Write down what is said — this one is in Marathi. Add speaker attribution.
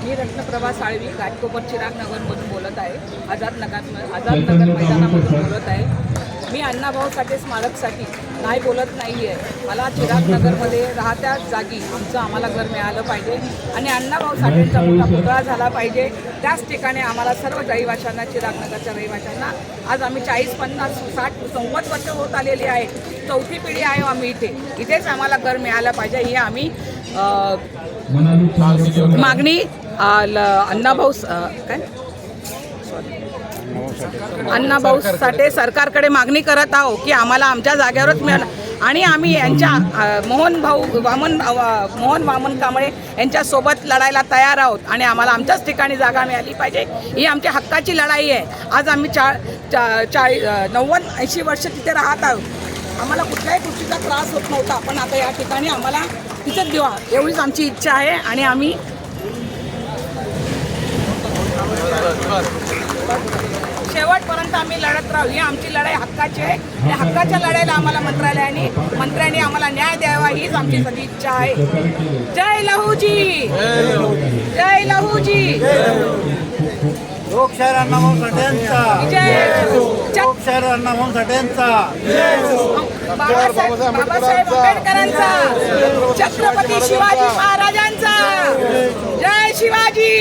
Speaker 1: मी रत्नप्रभा साळवी घाटकोपर चिराग नगरमधून बोलत आहे. आझाद नगर मैदानामधून बोलत आहे. मी अण्णाभाऊ साठे स्मारकसाठी नाही बोलत नाही आहे. मला चिराग नगरमध्ये राहत्या जागी आम्हाला घर मिळालं पाहिजे आणि अण्णाभाऊ साठेंचा मोठा पुतळा झाला पाहिजे. त्याच ठिकाणी आम्हाला सर्व रहिवाशांना, चिराग नगरच्या रहिवाशांना, आज आम्ही 40, 50, 60, 90 वर्ष होत आलेली आहे. चौथी पिढी आहे आम्ही इथेच आम्हाला घर मिळालं पाहिजे ही आम्ही मागणी अण्णाभाऊ साठे सरकारकडे मागणी करत आहोत की आम्हाला आमच्या जागेवरच मिळालं आणि आम्ही यांच्या मोहन वामन कांबळे यांच्यासोबत लढायला तयार आहोत आणि आम्हाला आमच्याच ठिकाणी जागा मिळाली पाहिजे. ही आमच्या हक्काची लढाई आहे. आज आम्ही 90-80 वर्ष तिथे राहत आहोत. आम्हाला कुठल्याही गोष्टीचा त्रास होत नव्हता, पण आता या ठिकाणी आम्हाला तिथंच देवा एवढीच आमची इच्छा आहे आणि आम्ही शेवटपर्यंत आम्ही लढत राहू. ही आमची लढाई हक्काची आहे. त्या हक्काच्या लढाईला आम्हाला मंत्र्यांनी आम्हाला न्याय द्यावा हीच आमची सगळी इच्छा आहे. जय लहूजी, जय लहूजी.
Speaker 2: लोकशाहीर अण्णाभाऊ साठेंचा, लोकशाहीर अण्णाभाऊ साठेंचा,
Speaker 1: बाबासाहेब आंबेडकरांचा, छत्रपती शिवाजी महाराजांचा. जय शिवाजी.